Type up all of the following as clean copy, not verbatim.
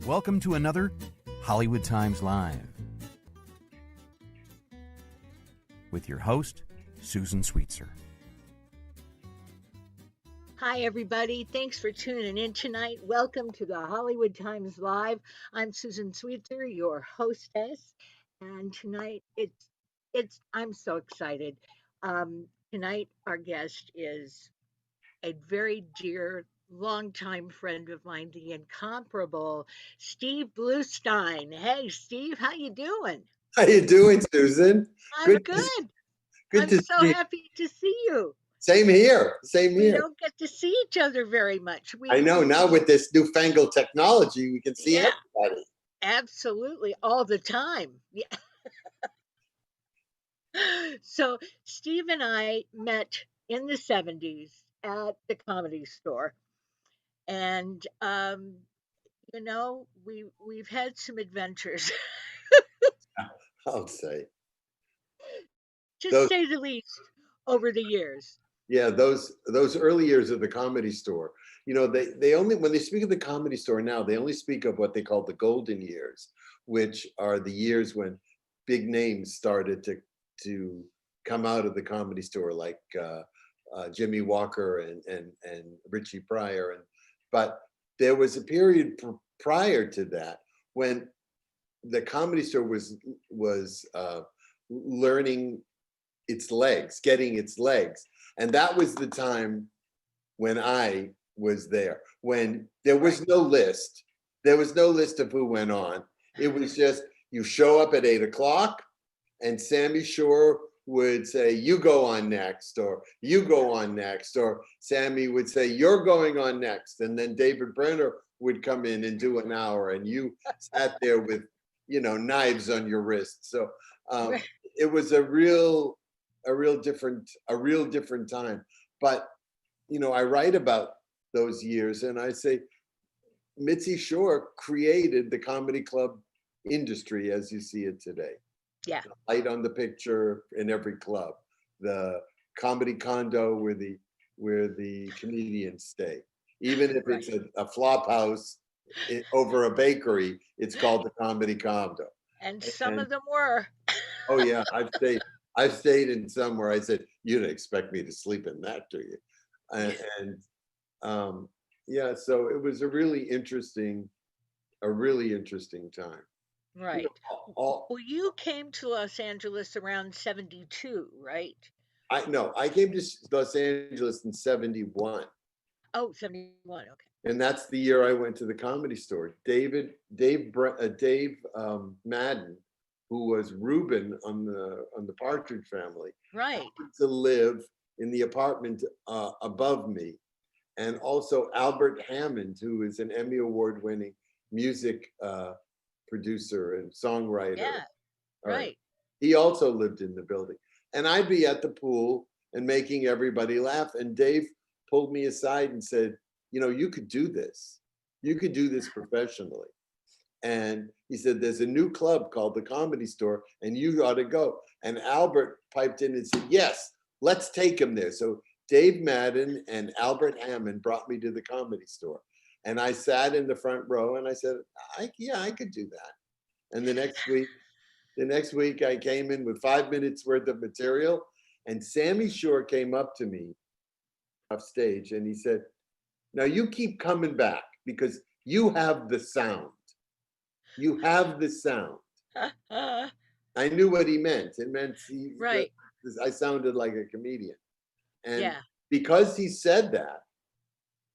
Welcome to another Hollywood Times Live with your host, Susan Sweetzer. Hi, everybody. Thanks for tuning in tonight. Welcome to the Hollywood Times Live. I'm Susan Sweetzer, your hostess, and tonight I'm so excited. Tonight our guest is a very dear, longtime friend of mine, the incomparable Steve Bluestein. Hey, Steve, how you doing? How you doing, Susan? I'm Good, good. good I'm to so see you. happy to see you. Same here. Same We here. don't get to see each other very much. I know. Now with this newfangled technology, we can see Yeah, everybody. absolutely, all the time. Yeah. So Steve and I met in the 70s at the Comedy Store, and we've had some adventures, I'll say to those. say the least, over the years. Yeah, those early years of the Comedy Store. You know, they only, when they speak of the Comedy Store now, they only speak of what they call the golden years, which are the years when big names started to come out of the Comedy Store, like Jimmy Walker and Richie Pryor, but there was a period prior to that when the Comedy Store was learning its legs, getting its legs. And that was the time when I was there, when there was no list. There was no list of who went on. It was just, you show up at 8:00 and Sammy Shore would say, you go on next, or you go on next, or Sammy would say, you're going on next. And then David Brenner would come in and do an hour, and you sat there with, knives on your wrists. So it was a real different time. But I write about those years, and I say Mitzi Shore created the comedy club industry as you see it today. Yeah. The light on the picture in every club, the comedy condo where the comedians stay. Even if it's a flop house over a bakery, it's called the comedy condo. And some of them were. Oh yeah, I've stayed in some where I said, you don't expect me to sleep in that, do you? And yeah, so it was a really interesting time. Right. Well, you came to Los Angeles around 72, right? I came to Los Angeles in 71. Oh, 71, okay. And that's the year I went to the Comedy Store. Dave Madden, who was Reuben on the Partridge Family, right, to live in the apartment above me, and also Albert Hammond, who is an Emmy Award-winning music producer and songwriter. Yeah, right. He also lived in the building, and I'd be at the pool and making everybody laugh. And Dave pulled me aside and said, you could do this. You could do this professionally. And he said, there's a new club called the Comedy Store, and you ought to go. And Albert piped in and said, yes, let's take him there. So Dave Madden and Albert Hammond brought me to the Comedy Store. And I sat in the front row and I said, I could do that. And the next week I came in with 5 minutes worth of material, and Sammy Shore came up to me off stage and he said, now you keep coming back because you have the sound. You have the sound. I knew what he meant. It meant I sounded like a comedian. And because he said that,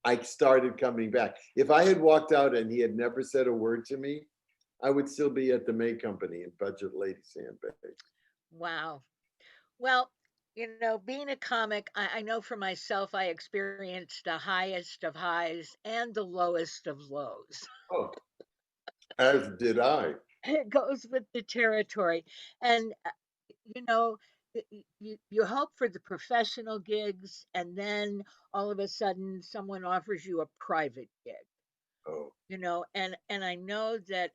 I started coming back. If I had walked out and he had never said a word to me, I would still be at the May Company in Budget Lady Sandbags. Wow. Well, being a comic, I know for myself, I experienced the highest of highs and the lowest of lows. Oh, as did I. It goes with the territory. And, you hope for the professional gigs, and then all of a sudden someone offers you a private gig. Oh. And I know that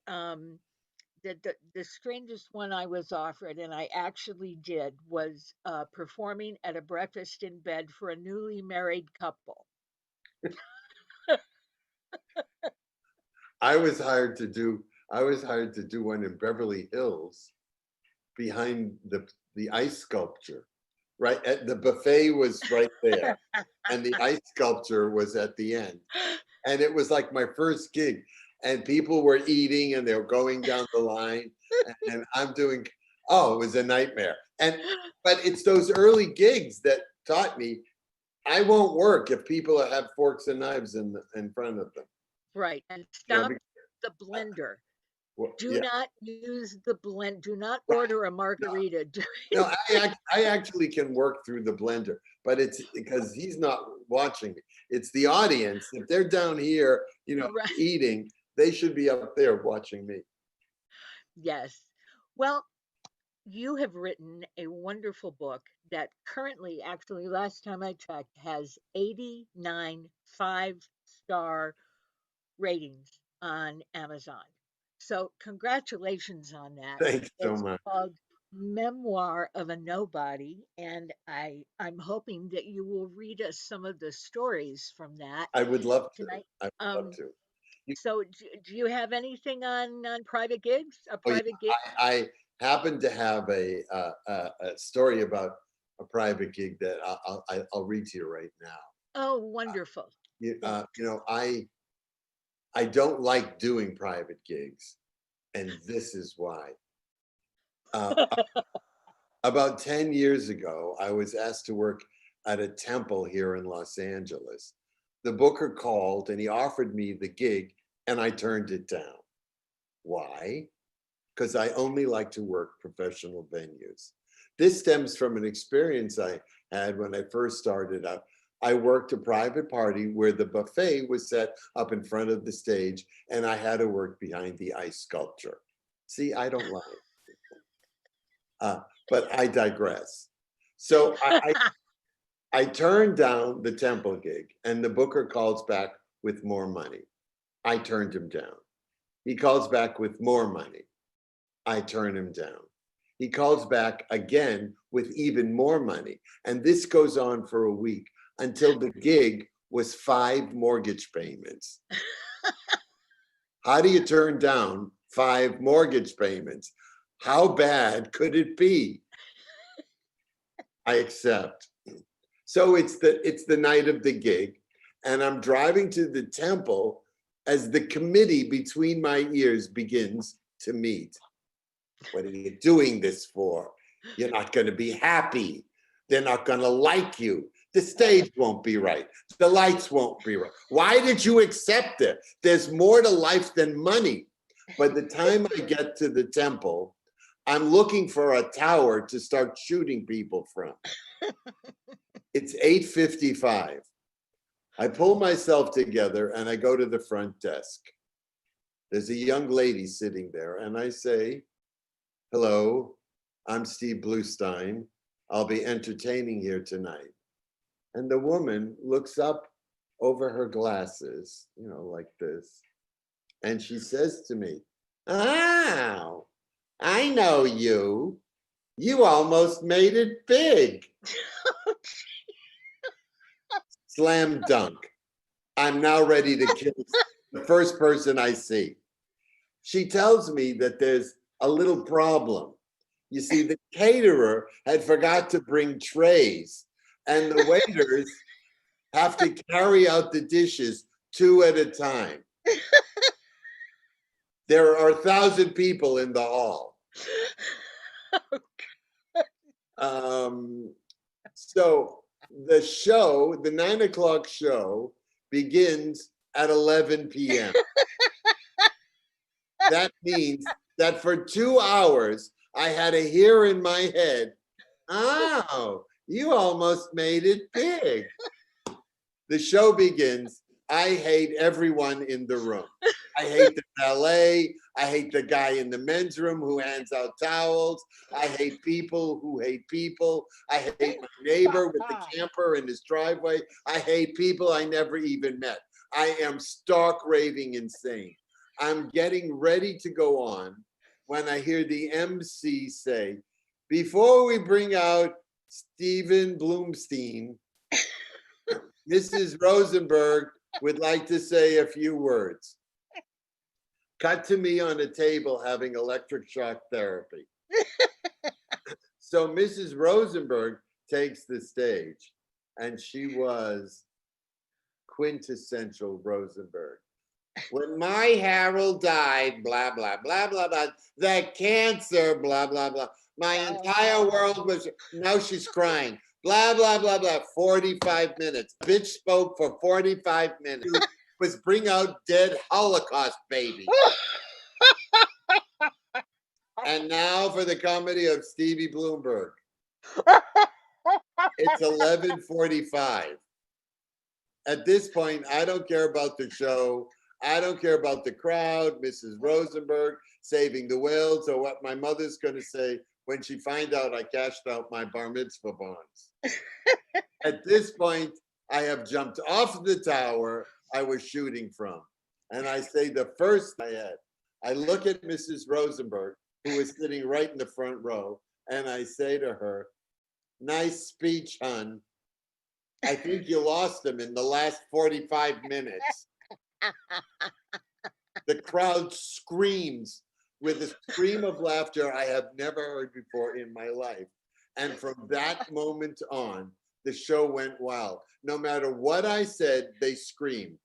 the strangest one I was offered, and I actually did, was performing at a breakfast in bed for a newly married couple. I was hired to do one in Beverly Hills behind the ice sculpture. Right at the buffet was right there, and the ice sculpture was at the end. And it was like my first gig, and people were eating and they were going down the line, and I'm doing. Oh, it was a nightmare. But it's those early gigs that taught me I won't work if people have forks and knives in front of them. Right. And You know, stop the blender. Do yeah. not use the blend. Do not order a margarita. No, I actually can work through the blender, but it's because he's not watching me. It's the audience. If they're down here, Right. eating, they should be up there watching me. Yes. Well, you have written a wonderful book that currently, actually, last time I checked, has 89 5-star ratings on Amazon. So, congratulations on that. Thanks so It's much. called Memoir of a Nobody, and I'm hoping that you will read us some of the stories from that I would love to. tonight. I would love Um, to. so, do you have anything on private gigs? A Oh, yeah. private gig? I happen to have a story about a private gig that I'll read to you right now. Oh, wonderful. I don't like doing private gigs, and this is why. Uh, about 10 years ago, I was asked to work at a temple here in Los Angeles. The booker called and he offered me the gig, and I turned it down. Why? Because I only like to work professional venues. This stems from an experience I had when I first started out. I worked a private party where the buffet was set up in front of the stage, and I had to work behind the ice sculpture. See, I don't lie. But I digress. So I turned down the temple gig, and the booker calls back with more money. I turned him down. He calls back with more money. I turn him down. He calls back again with even more money. And this goes on for a week until the gig was 5 mortgage payments. How do you turn down 5 mortgage payments? How bad could it be? I accept. So it's the night of the gig, and I'm driving to the temple as the committee between my ears begins to meet. What are you doing this for? You're not going to be happy. They're not going to like you. The stage won't be right. The lights won't be right. Why did you accept it? There's more to life than money. By the time I get to the temple, I'm looking for a tower to start shooting people from. It's 8:55. I pull myself together and I go to the front desk. There's a young lady sitting there, and I say, "Hello, I'm Steve Bluestein. I'll be entertaining here tonight." And the woman looks up over her glasses, like this, and she says to me, "Oh, I know you. You almost made it big." Slam dunk. I'm now ready to kill the first person I see. She tells me that there's a little problem. You see, the caterer had forgot to bring trays, and the waiters have to carry out the dishes 2 at a time. There are 1,000 people in the hall. So the 9 o'clock show begins at 11 p.m. That means that for 2 hours, I had to hear in my head, "Oh, you almost made it big." The show begins. I hate everyone in the room. I hate the valet. I hate the guy in the men's room who hands out towels. I hate people who hate people. I hate my neighbor with the camper in his driveway. I hate people I never even met. I am stark raving insane. I'm getting ready to go on when I hear the MC say, "Before we bring out Stephen Bluestein, Mrs. Rosenberg would like to say a few words." Cut to me on a table having electric shock therapy. So Mrs. Rosenberg takes the stage, and she was quintessential Rosenberg. When my Harold died, blah, blah, blah, blah, blah, the cancer, blah, blah, blah. My entire world was, now she's crying, blah, blah, blah, blah, 45 minutes. Bitch spoke for 45 minutes. Was bring out dead Holocaust baby. And now for the comedy of Stevie Bloomberg. It's 11:45. At this point, I don't care about the show. I don't care about the crowd, Mrs. Rosenberg saving the whales, or what my mother's going to say when she finds out I cashed out my bar mitzvah bonds. At this point, I have jumped off the tower I was shooting from. And I say the first I had, I look at Mrs. Rosenberg, who was sitting right in the front row, and I say to her, nice speech, hon. I think you lost him in the last 45 minutes. The crowd screams with a scream of laughter I have never heard before in my life. And from that moment on, the show went wild. No matter what I said, they screamed.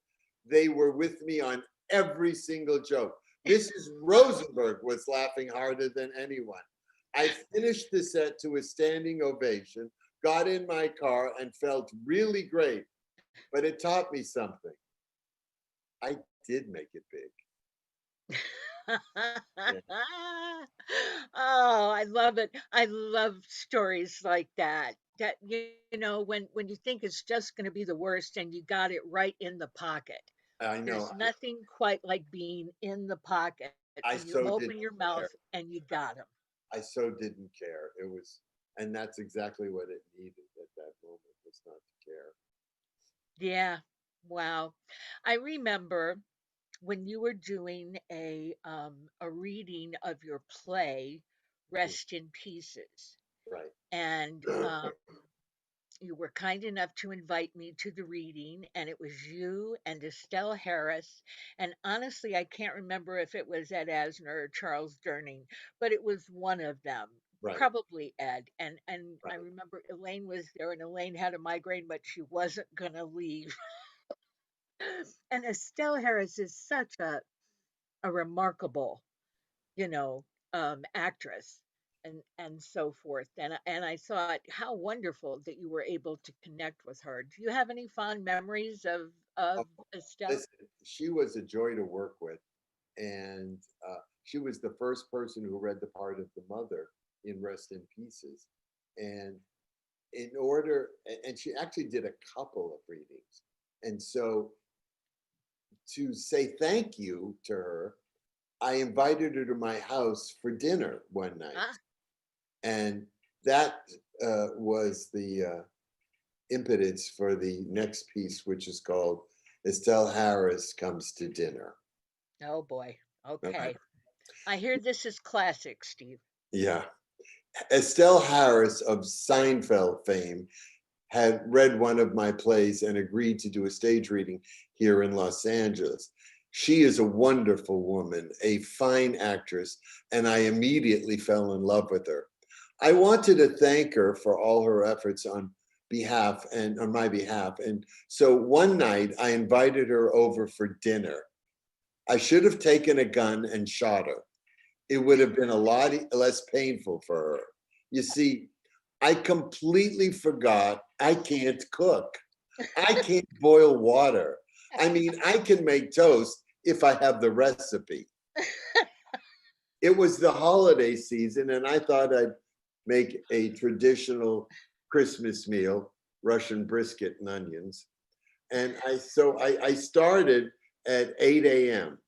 They were with me on every single joke. Mrs. Rosenberg was laughing harder than anyone. I finished the set to a standing ovation, got in my car, and felt really great. But it taught me something. I did make it big. Oh, I love it. I love stories like that. That when you think it's just going to be the worst and you got it right in the pocket. I know. There's nothing quite like being in the pocket I when you so open didn't your mouth care. and you got them. I so didn't care. It was, and that's exactly what it needed at that moment, was not to care. Yeah. Wow. I remember when you were doing a reading of your play, Rest in Pieces, Right. and you were kind enough to invite me to the reading, and it was you and Estelle Harris. And honestly, I can't remember if it was Ed Asner or Charles Durning, but it was one of them, Right. probably Ed. And I Right. remember Elaine was there, and Elaine had a migraine, but she wasn't gonna leave. And Estelle Harris is such a remarkable, you know, actress and so forth. And I thought how wonderful that you were able to connect with her. Do you have any fond memories of Oh, Estelle? listen, she was a joy to work with. And she was the first person who read the part of the mother in Rest in Pieces. And and she actually did a couple of readings. And so to say thank you to her, I invited her to my house for dinner one night. Ah, And that was the impetus for the next piece, which is called Estelle Harris Comes to Dinner. oh boy. Okay. Okay. I hear this is classic, Steve. Yeah. Estelle Harris of Seinfeld fame had read one of my plays and agreed to do a stage reading here in Los Angeles. She is a wonderful woman, a fine actress, and I immediately fell in love with her. I wanted to thank her for all her efforts on my behalf. And so one night I invited her over for dinner. I should have taken a gun and shot her. It would have been a lot less painful for her. You see, I completely forgot I can't cook. I can't boil water. I mean, I can make toast if I have the recipe. It was the holiday season, and I thought I'd make a traditional Christmas meal, Russian brisket and onions. And I started at 8 a.m.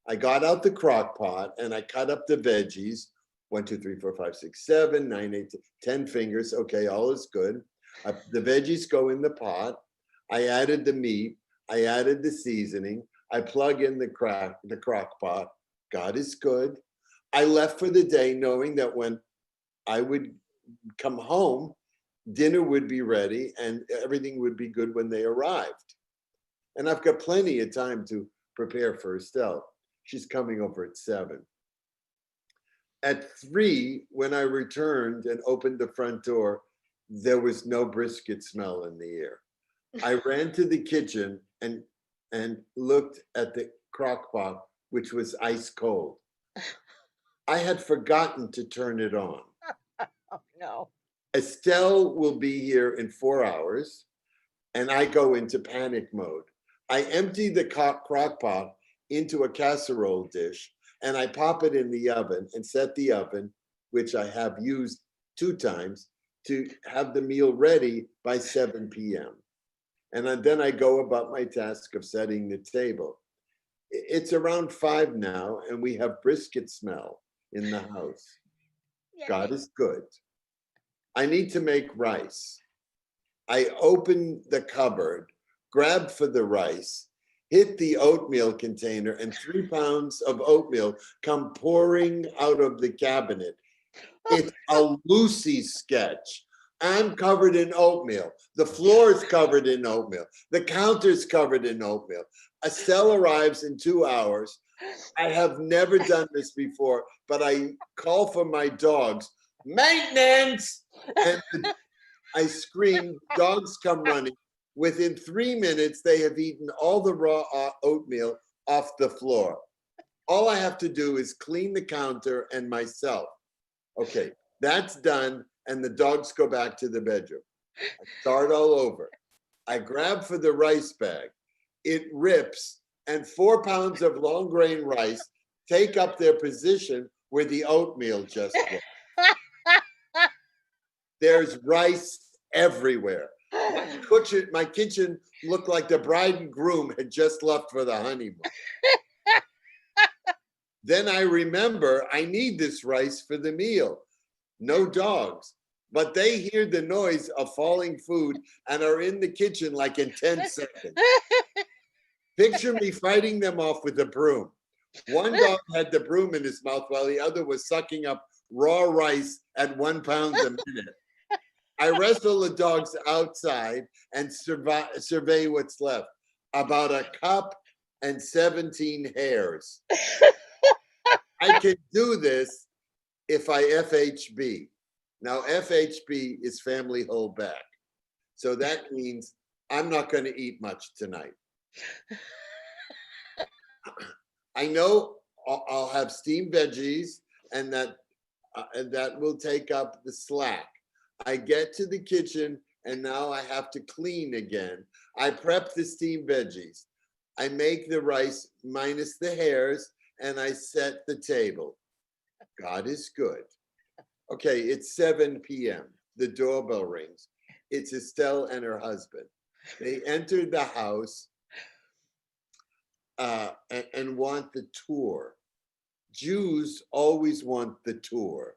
I got out the crock pot and I cut up the veggies, 1, 2, 3, 4, 5, 6, 7, 9, 8, 10 fingers. Okay, all is good. The veggies go in the pot. I added the meat. I added the seasoning. I plug in the crock pot. God is good. I left for the day knowing that when I would come home, dinner would be ready and everything would be good when they arrived. And I've got plenty of time to prepare for Estelle. She's coming over at 7. At 3, when I returned and opened the front door, there was no brisket smell in the air. I ran to the kitchen and looked at the crock pot, which was ice cold. I had forgotten to turn it on. Oh, no. Estelle will be here in 4 hours, and I go into panic mode. I empty the crock pot into a casserole dish, and I pop it in the oven and set the oven, which I have used 2 times, to have the meal ready by 7 p.m. And then I go about my task of setting the table. It's around 5 now, and we have brisket smell in the house. Yay. God is good. I need to make rice. I open the cupboard, grab for the rice, hit the oatmeal container, and 3 pounds of oatmeal come pouring out of the cabinet. It's a Lucy sketch. I'm covered in oatmeal. The floor is covered in oatmeal. The counter's covered in oatmeal. Estelle arrives in 2 hours. I have never done this before, but I call for my dogs, maintenance! And I scream, dogs come running. Within 3 minutes, they have eaten all the raw oatmeal off the floor. All I have to do is clean the counter and myself. Okay, that's done, and the dogs go back to the bedroom. I start all over. I grab for the rice bag. It rips, and 4 pounds of long grain rice take up their position where the oatmeal just was. There's rice everywhere. My kitchen looked like the bride and groom had just left for the honeymoon. Then I remember I need this rice for the meal. No dogs, but they hear the noise of falling food and are in the kitchen like in 10 seconds. Picture me fighting them off with a broom. One dog had the broom in his mouth while the other was sucking up raw rice at 1 pound a minute. I wrestle the dogs outside and survey what's left. About a cup and 17 hairs. I can do this if I FHB. Now, FHB is family hold back. So that means I'm not going to eat much tonight. I know I'll have steamed veggies, and that will take up the slack. I get to the kitchen, and now I have to clean again. I prep the steamed veggies. I make the rice minus the hairs, and I set the table. God is good. Okay, it's 7 p.m. The doorbell rings. It's Estelle and her husband. They entered the house and want the tour. Jews always want the tour.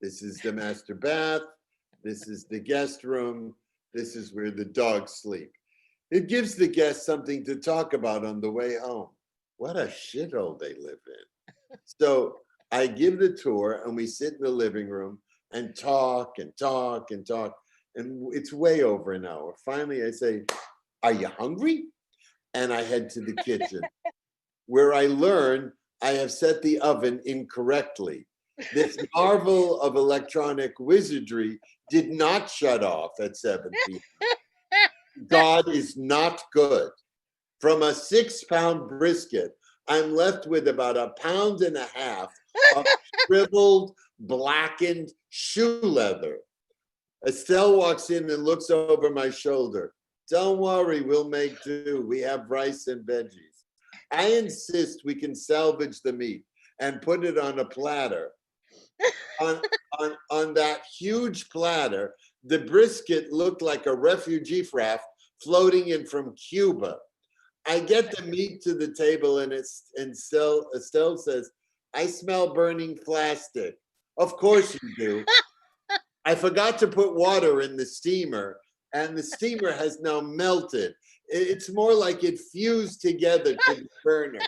This is the master bath. This is the guest room. This is where the dogs sleep. It gives the guests something to talk about on the way home. What a shithole they live in. So I give the tour, and we sit in the living room and talk and talk and talk. And it's way over an hour. Finally, I say, "Are you hungry?" And I head to the kitchen, where I learn I have set the oven incorrectly. This marvel of electronic wizardry did not shut off at 7 p.m. God is not good. From a 6-pound brisket, I'm left with about 1.5 pounds of shriveled, blackened shoe leather. Estelle walks in and looks over my shoulder. "Don't worry, we'll make do. We have rice and veggies." I insist we can salvage the meat and put it on a platter. On that huge platter, the brisket looked like a refugee raft floating in from Cuba. I get the meat to the table, and Estelle says, "I smell burning plastic." Of course you do. I forgot to put water in the steamer, and the steamer has now melted. It's more like it fused together to the burner.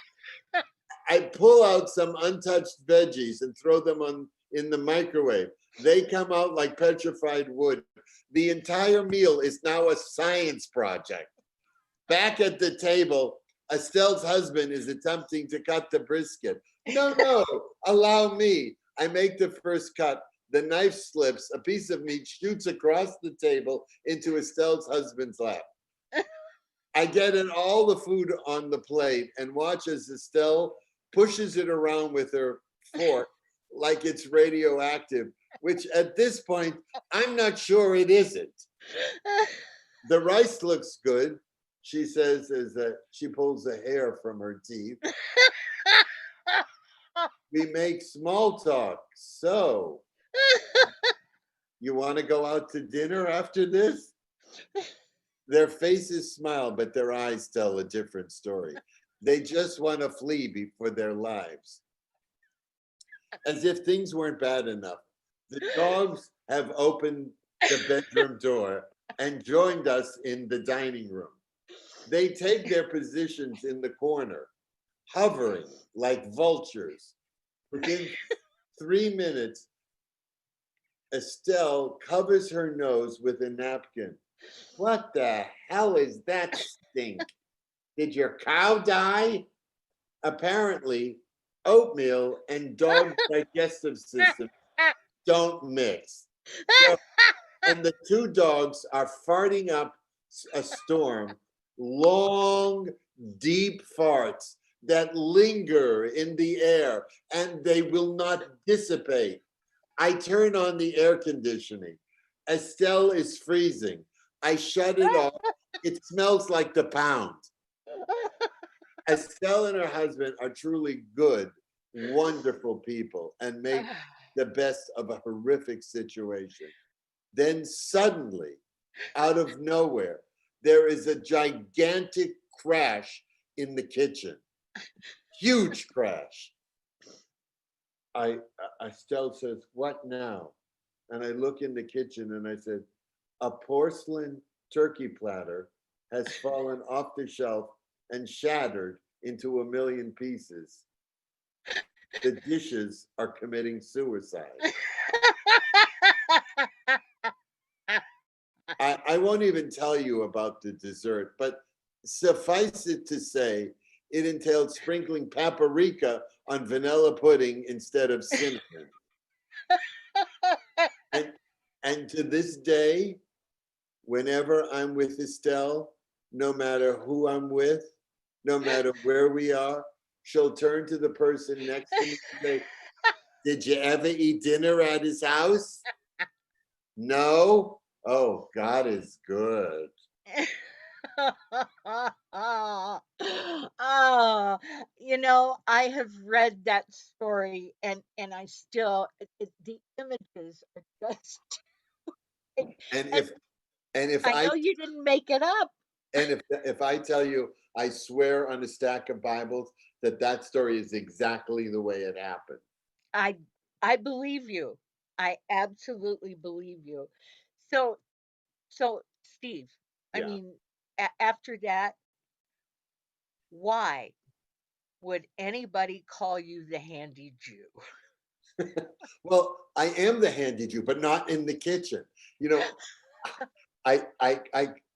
I pull out some untouched veggies and throw them in the microwave. They come out like petrified wood. The entire meal is now a science project. Back at the table, Estelle's husband is attempting to cut the brisket. No, allow me. I make the first cut. The knife slips. A piece of meat shoots across the table into Estelle's husband's lap. I get in all the food on the plate and watch as Estelle pushes it around with her fork like it's radioactive, which at this point, I'm not sure it isn't. The rice looks good, she says as she pulls the hair from her teeth. We make small talk. So, you want to go out to dinner after this? Their faces smile, but their eyes tell a different story. They just want to flee for their lives. As if things weren't bad enough, the dogs have opened the bedroom door and joined us in the dining room. They take their positions in the corner, hovering like vultures. Within 3 minutes, Estelle covers her nose with a napkin. What the hell is that stink? Did your cow die? Apparently, oatmeal and dog digestive system don't mix. So, and the two dogs are farting up a storm, long, deep farts that linger in the air and they will not dissipate. I turn on the air conditioning. Estelle is freezing. I shut it off. It smells like the pound. Estelle and her husband are truly good, wonderful people and make the best of a horrific situation. Then suddenly, out of nowhere, there is a gigantic crash in the kitchen. Huge crash. Estelle says, "What now?" And I look in the kitchen and I said, "A porcelain turkey platter has fallen off the shelf and shattered into a million pieces. The dishes are committing suicide." I won't even tell you about the dessert, but suffice it to say, it entailed sprinkling paprika on vanilla pudding instead of cinnamon. And to this day, whenever I'm with Estelle, no matter who I'm with, no matter where we are, she'll turn to the person next to me and say, "Did you ever eat dinner at his house?" "No." "Oh, God is good." Oh, I have read that story and I still the images are just And and if I I know you didn't make it up. and if I tell you, I swear on a stack of Bibles that story is exactly the way it happened. I I believe you. I absolutely believe you. So Steve, I Yeah. mean, after that, why would anybody call you the handy Jew? Well, I am the handy Jew, but not in the kitchen. You know, I I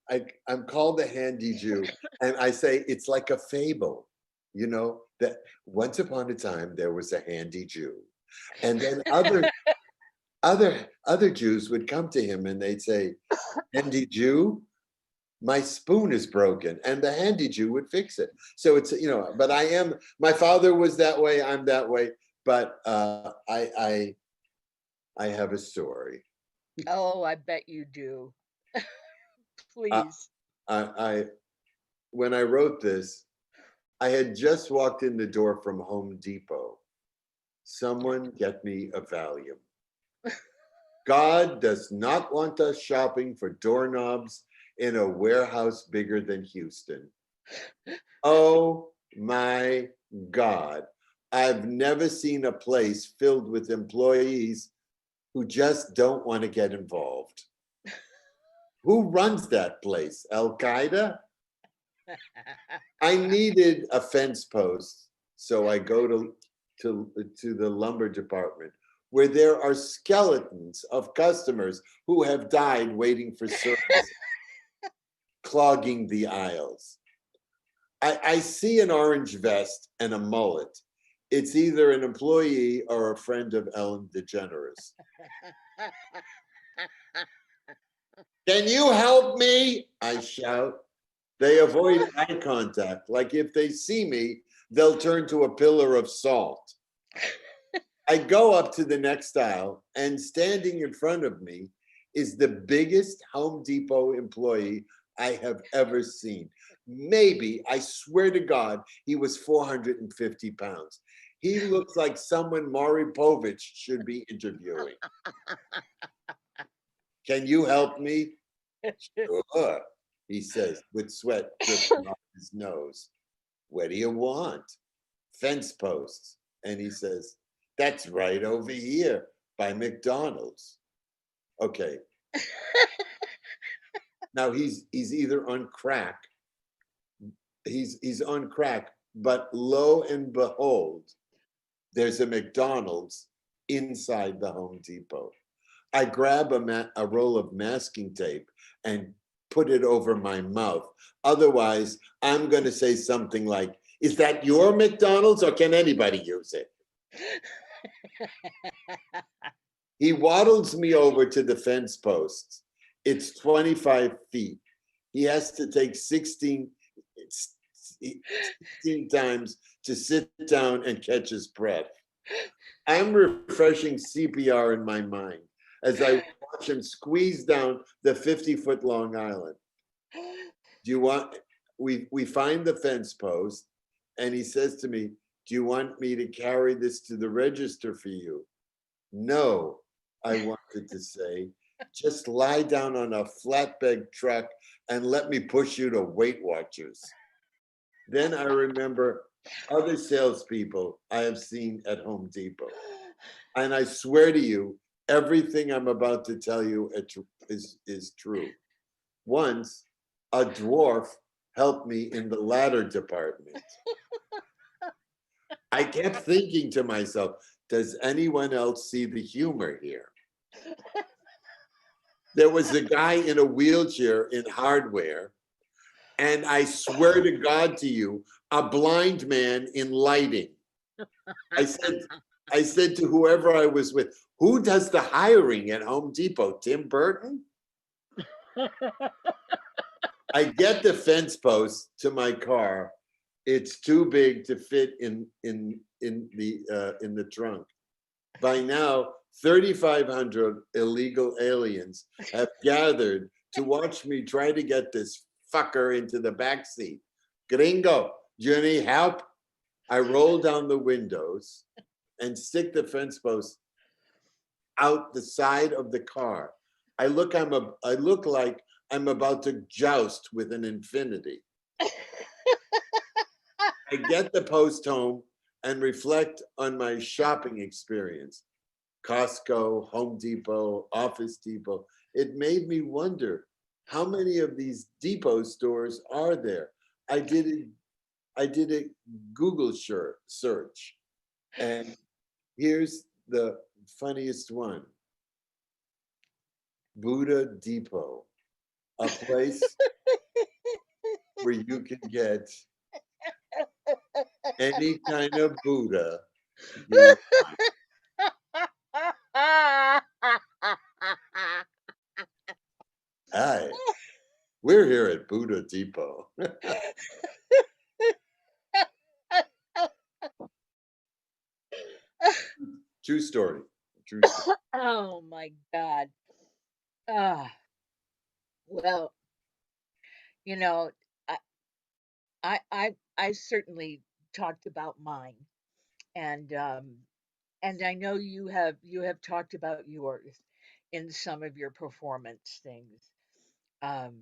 I I'm called the handy Jew, and I say it's like a fable. That once upon a time there was a handy Jew, and then other Jews would come to him and they'd say, "Handy Jew, my spoon is broken," and the handy Jew would fix it. So it's but my father was that way. I'm that way, but I have a story. Oh, I bet you do. I, Please. I when I wrote this, I had just walked in the door from Home Depot. Someone get me a Valium. God does not want us shopping for doorknobs in a warehouse bigger than Houston. Oh my God. I've never seen a place filled with employees who just don't want to get involved. Who runs that place? Al Qaeda? I needed a fence post, so I go to the lumber department where there are skeletons of customers who have died waiting for service, clogging the aisles. I see an orange vest and a mullet. It's either an employee or a friend of Ellen DeGeneres. Can you help me? I shout. They avoid eye contact. Like if they see me, they'll turn to a pillar of salt. I go up to the next aisle, and standing in front of me is the biggest Home Depot employee I have ever seen. Maybe, I swear to God, he was 450 pounds. He looks like someone Maury Povich should be interviewing. Can you help me? Sure, he says, with sweat dripping off his nose. What do you want? Fence posts. And he says, that's right over here by McDonald's. Okay. Now he's either on crack. He's on crack, but lo and behold, there's a McDonald's inside the Home Depot. I grab a roll of masking tape and put it over my mouth. Otherwise, I'm going to say something like, is that your McDonald's or can anybody use it? He waddles me over to the fence posts. It's 25 feet. He has to take 16 times to sit down and catch his breath. I'm refreshing CPR in my mind as I watch him squeeze down the 50-foot long island. Do you want, we find the fence post, and he says to me, do you want me to carry this to the register for you? No, I wanted to say, just lie down on a flatbed truck and let me push you to Weight Watchers. Then I remember other salespeople I have seen at Home Depot. And I swear to you, everything I'm about to tell you is true. Once, a dwarf helped me in the ladder department. I kept thinking to myself, does anyone else see the humor here? There was a guy in a wheelchair in hardware, and I swear to God to you, a blind man in lighting. I said to whoever I was with, who does the hiring at Home Depot? Tim Burton? I get the fence post to my car. It's too big to fit in the trunk. By now, 3,500 illegal aliens have gathered to watch me try to get this fucker into the back seat. Gringo, do you need help? I roll down the windows and stick the fence post out the side of the car. I look like I'm about to joust with an infinity. I get the post home and reflect on my shopping experience. Costco, Home Depot, Office Depot. It made me wonder, how many of these depot stores are there? I did a Google search, and here's the funniest one. Buddha Depot, a place where you can get any kind of Buddha you want. Hi, we're here at Buddha Depot. True story. True story. Oh my God. Ah, well, you know, I, I certainly talked about mine, and I know you have talked about yours in some of your performance things, um,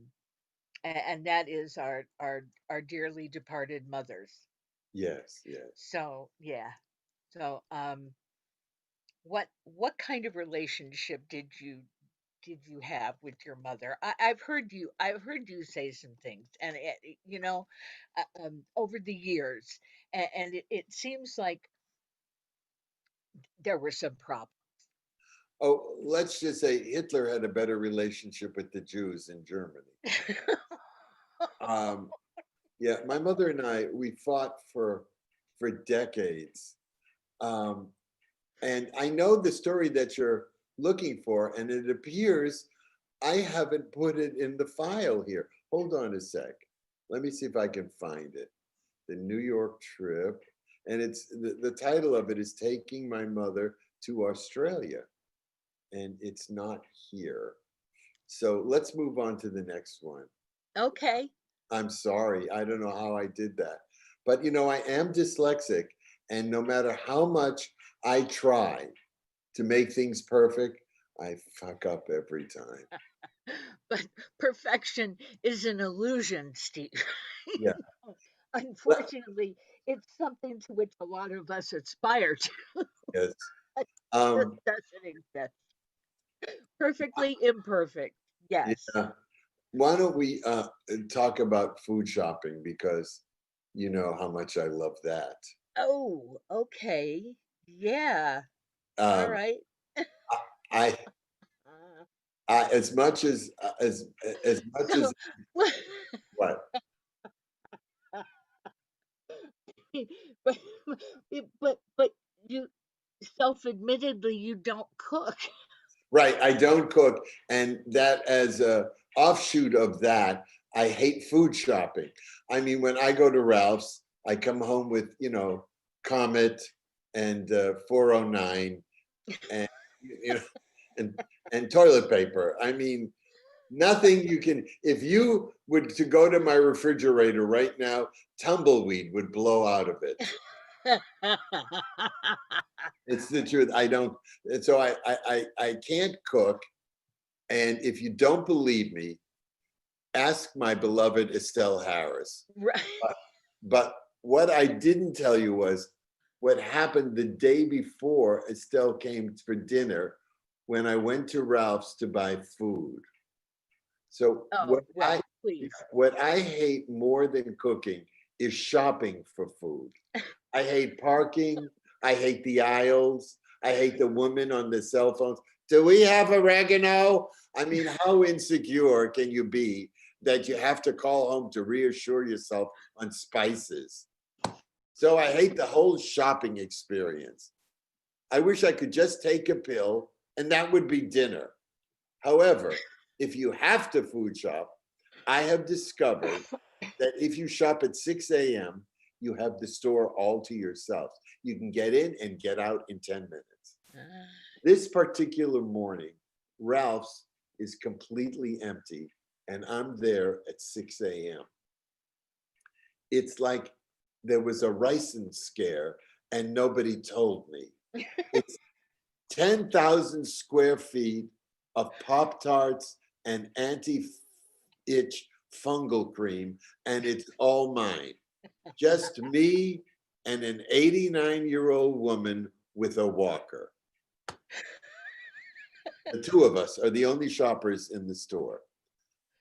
and that is our dearly departed mothers. Yes, yes. So yeah, so what kind of relationship did you have with your mother? I've heard you say some things, and over the years, and it seems like there were some problems. Oh, let's just say Hitler had a better relationship with the Jews in Germany. Um, Yeah, my mother and I, we fought for decades. Um, and I know the story that you're looking for, and it appears I haven't put it in the file here. Hold on a sec. Let me see if I can find it. The New York trip. And it's the title of it is Taking My Mother to Australia. And it's not here. So let's move on to the next one. Okay. I'm sorry. I don't know how I did that. But you know, I am dyslexic. And no matter how much I try to make things perfect, I fuck up every time. But perfection is an illusion, Steve. Yeah. But Unfortunately, it's something to which a lot of us aspire to. yes. It Um, doesn't exist. Perfectly imperfect. Yes. yeah. Why don't we talk about food shopping, because you know how much I love that. Oh, okay. Yeah. All Um, right. I, Uh, as much as much so, as what? but but you self-admittedly you don't cook. Right, I don't cook, and that as a offshoot of that, I hate food shopping. I mean, when I go to Ralph's, I come home with, you know, Comet and 409 and you know and toilet paper. I mean, nothing you can, if you would to go to my refrigerator right now, tumbleweed would blow out of it. It's the truth. I don't, and so I can't cook. And if you don't believe me, ask my beloved Estelle Harris. Right. But what I didn't tell you was what happened the day before Estelle came for dinner when I went to Ralph's to buy food. So Oh, well, please. what I hate more than cooking is shopping for food. I hate parking. I hate the aisles. I hate the women on the cell phones. Do we have oregano? I mean, how insecure can you be that you have to call home to reassure yourself on spices? So I hate the whole shopping experience. I wish I could just take a pill and that would be dinner. However, if you have to food shop, I have discovered that if you shop at 6 a.m., you have the store all to yourself. You can get in and get out in 10 minutes. Ah, This particular morning, Ralph's is completely empty, and I'm there at 6 a.m. It's like there was a ricin scare and nobody told me. It's 10,000 square feet of Pop Tarts and anti-itch fungal cream, and it's all mine. Just me and an 89-year-old woman with a walker. The two of us are the only shoppers in the store.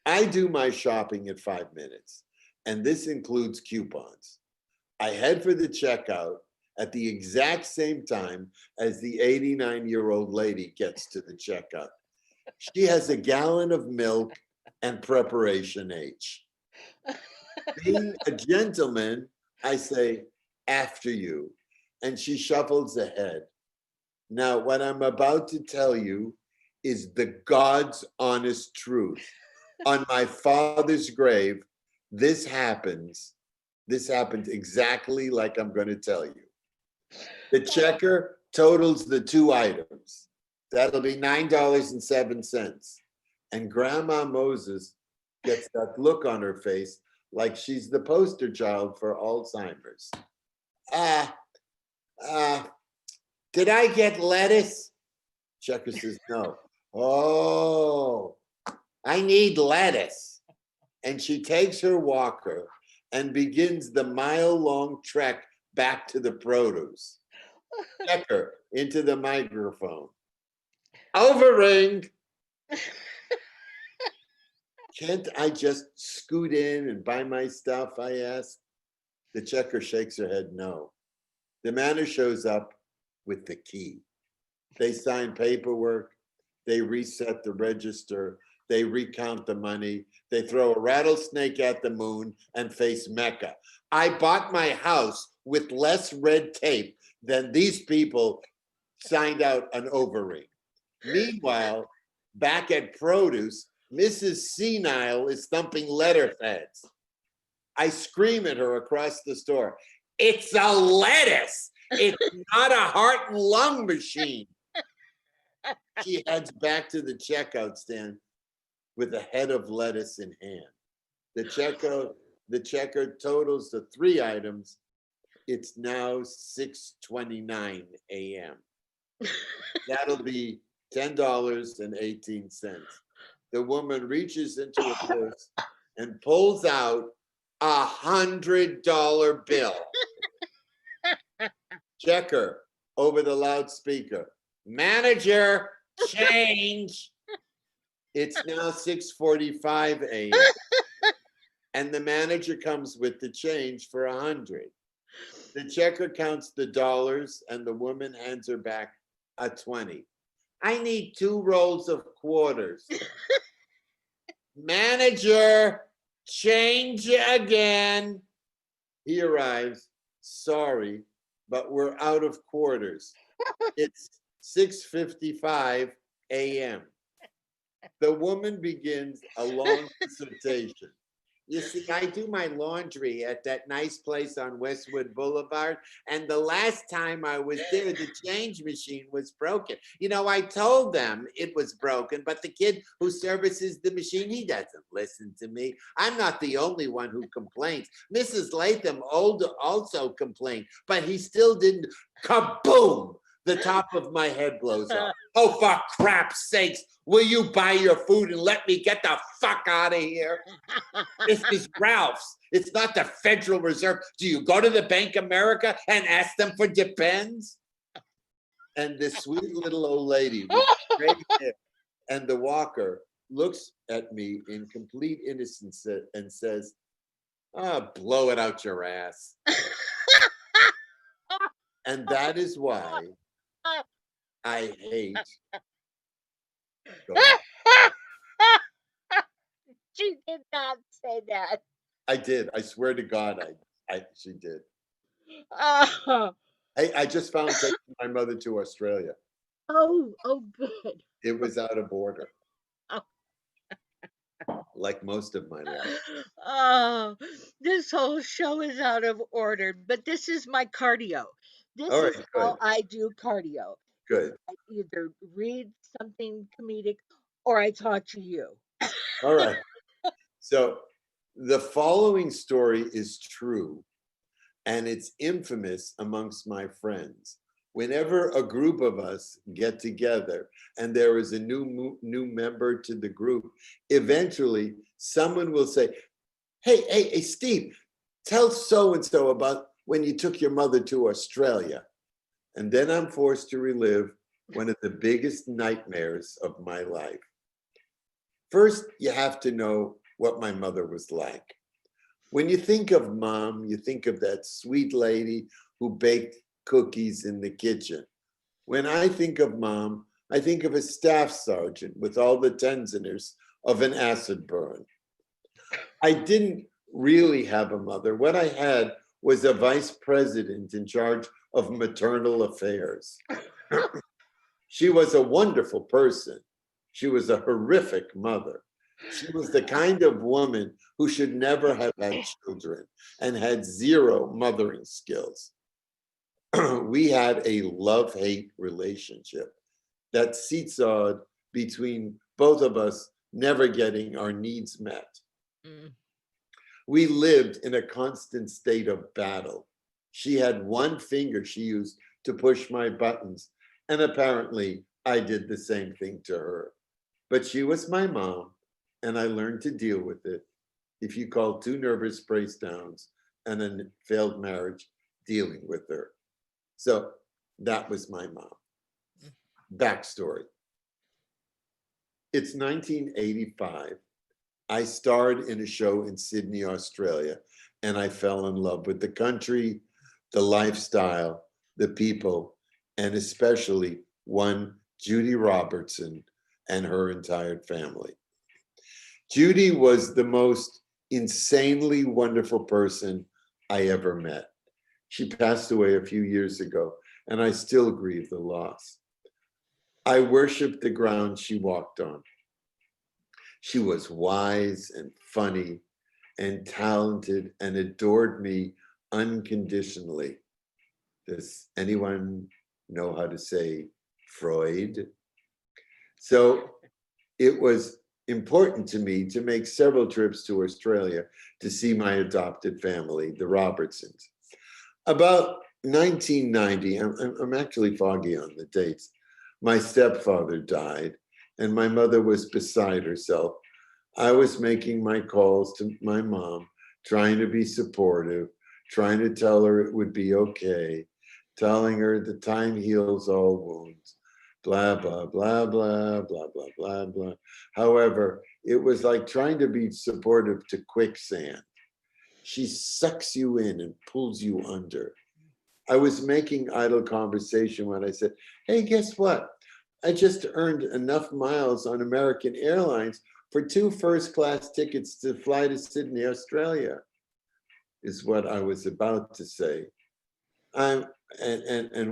I do my shopping in 5 minutes, and this includes coupons. I head for the checkout at the exact same time as the 89-year-old lady gets to the checkout. She has a gallon of milk and preparation H. Being a gentleman, I say, after you. And she shuffles ahead. Now, what I'm about to tell you is the God's honest truth. On my father's grave, this happens. This happened exactly like I'm going to tell you. The checker totals the two items. That'll be $9.07. And Grandma Moses gets that look on her face like she's the poster child for Alzheimer's. Ah, did I get lettuce? Checker says, no. Oh, I need lettuce. And she takes her walker and begins the mile-long trek back to the produce. Checker into the microphone. Overring. Can't I just scoot in and buy my stuff? I asked. The checker shakes her head no. The manager shows up with the key. They sign paperwork. They reset the register. they recount the money, they throw a rattlesnake at the moon and face Mecca. I bought my house with less red tape than these people signed out an overing. Meanwhile, back at produce, Mrs. Senile is thumping letterheads. I scream at her across the store, it's a lettuce. It's not a heart and lung machine. She heads back to the checkout stand with a head of lettuce in hand. The checker totals the 3 items. It's now 6:29 a.m. That'll be $10.18. The woman reaches into her purse and pulls out $100 bill. Checker over the loudspeaker. Manager, change. It's now 6:45 a.m. And the manager comes with the change for 100. The checker counts the dollars and the woman hands her back a 20. I need 2 rolls of quarters. Manager, change again. He arrives. Sorry, but we're out of quarters. It's 6:55 a.m. The woman begins a long dissertation. You see, I do my laundry at that nice place on Westwood Boulevard, and the last time I was there, the change machine was broken. You know, I told them it was broken, but the kid who services the machine, he doesn't listen to me. I'm not the only one who complains. Mrs. Latham also complained, but he still didn't. Kaboom! The top of my head blows off. Oh, for crap's sakes, will you buy your food and let me get the fuck out of here? This is Ralph's. It's not the Federal Reserve. Do you go to the Bank of America and ask them for depends? And this sweet little old lady with gray hair and the walker looks at me in complete innocence and says, blow it out your ass. And that is why I hate God. She did not say that. I did. I swear to God, she did. Oh, I just found taking my mother to Australia. oh, good. It was out of order. Oh. Like most of my life. Oh, this whole show is out of order, but this is my cardio. This All right, is good. how I do cardio. Good. I either read something comedic or I talk to you. All right. So the following story is true, and it's infamous amongst my friends. Whenever a group of us get together and there is a new member to the group, eventually someone will say, hey, Steve, tell so-and-so about when you took your mother to Australia. And then I'm forced to relive one of the biggest nightmares of my life. First, you have to know what my mother was like. When you think of Mom, you think of that sweet lady who baked cookies in the kitchen. When I think of Mom, I think of a staff sergeant with all the tensioners of an acid burn. I didn't really have a mother. What I had was a vice president in charge of maternal affairs. She was a wonderful person. She was a horrific mother. She was the kind of woman who should never have had children and had 0 mothering skills. We had a love-hate relationship that seesawed between both of us never getting our needs met. We lived in a constant state of battle. She had one finger she used to push my buttons, and apparently I did the same thing to her. But she was my mom, and I learned to deal with it. If you call 2 nervous breakdowns and a failed marriage, dealing with her. So that was my mom. Backstory. It's 1985. I starred in a show in Sydney, Australia, and I fell in love with the country, the lifestyle, the people, and especially one Judy Robertson and her entire family. Judy was the most insanely wonderful person I ever met. She passed away a few years ago, and I still grieve the loss. I worshiped the ground she walked on. She was wise and funny and talented and adored me unconditionally. Does anyone know how to say Freud? So it was important to me to make several trips to Australia to see my adopted family, the Robertsons. About 1990, I'm actually foggy on the dates, my stepfather died and my mother was beside herself. I was making my calls to my mom, trying to be supportive, trying to tell her it would be okay, telling her the time heals all wounds, blah, blah, blah, blah, blah, blah, blah, blah. However, it was like trying to be supportive to quicksand. She sucks you in and pulls you under. I was making idle conversation when I said, hey, guess what? I just earned enough miles on American Airlines for 2 first-class tickets to fly to Sydney, Australia, is what I was about to say. And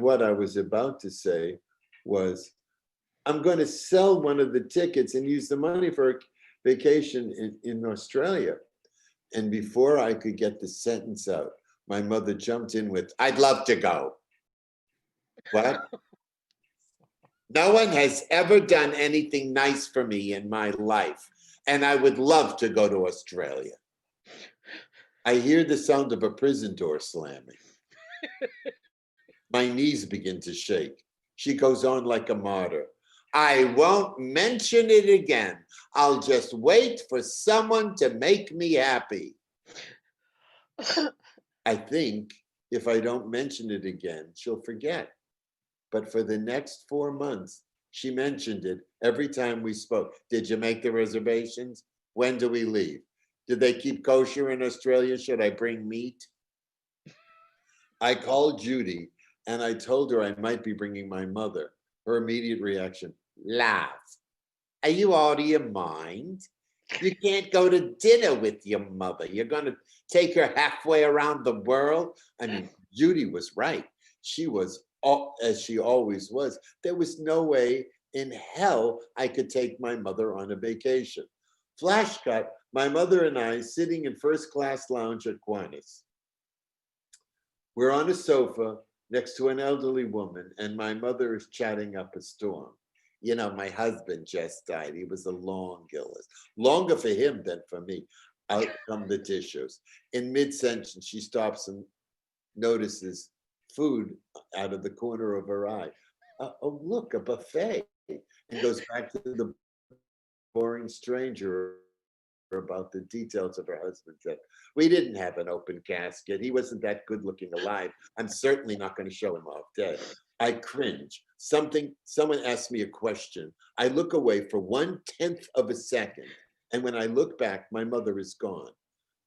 what I was about to say was, I'm going to sell one of the tickets and use the money for a vacation in Australia. And before I could get the sentence out, my mother jumped in with, I'd love to go. What? No one has ever done anything nice for me in my life, and I would love to go to Australia. I hear the sound of a prison door slamming. My knees begin to shake. She goes on like a martyr. I won't mention it again. I'll just wait for someone to make me happy. I think if I don't mention it again, she'll forget. But for the next 4 months, she mentioned it every time we spoke. Did you make the reservations? When do we leave? Did they keep kosher in Australia? Should I bring meat? I called Judy and I told her I might be bringing my mother. Her immediate reaction, laugh. Are you out of your mind? You can't go to dinner with your mother. You're going to take her halfway around the world? I mean, Judy was right. She was, as she always was. There was no way in hell I could take my mother on a vacation. Flash cut, my mother and I sitting in first class lounge at Qantas. We're on a sofa next to an elderly woman and my mother is chatting up a storm. You know, my husband just died. He was a long illness, longer for him than for me. Out come the tissues. In mid-sentence, she stops and notices food out of the corner of her eye. Oh, look, a buffet. And goes back to the boring stranger about the details of her husband's death. We didn't have an open casket. He wasn't that good looking alive. I'm certainly not going to show him off dead. I cringe. Someone asked me a question. I look away for 1/10 of a second. And when I look back, my mother is gone.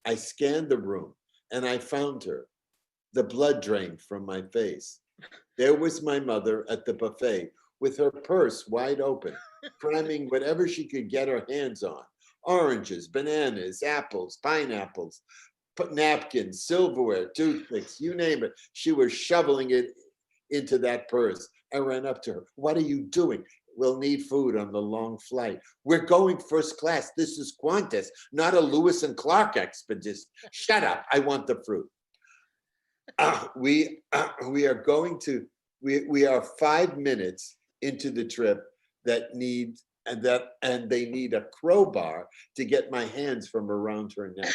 I scanned the room and I found her. The blood drained from my face. There was my mother at the buffet with her purse wide open, cramming whatever she could get her hands on. Oranges, bananas, apples, pineapples, napkins, silverware, toothpicks, you name it. She was shoveling it into that purse. I ran up to her. What are you doing? We'll need food on the long flight. We're going first class. This is Qantas, not a Lewis and Clark expedition. Shut up. I want the fruit. We are going to, we are 5 minutes into the trip and they need a crowbar to get my hands from around her neck.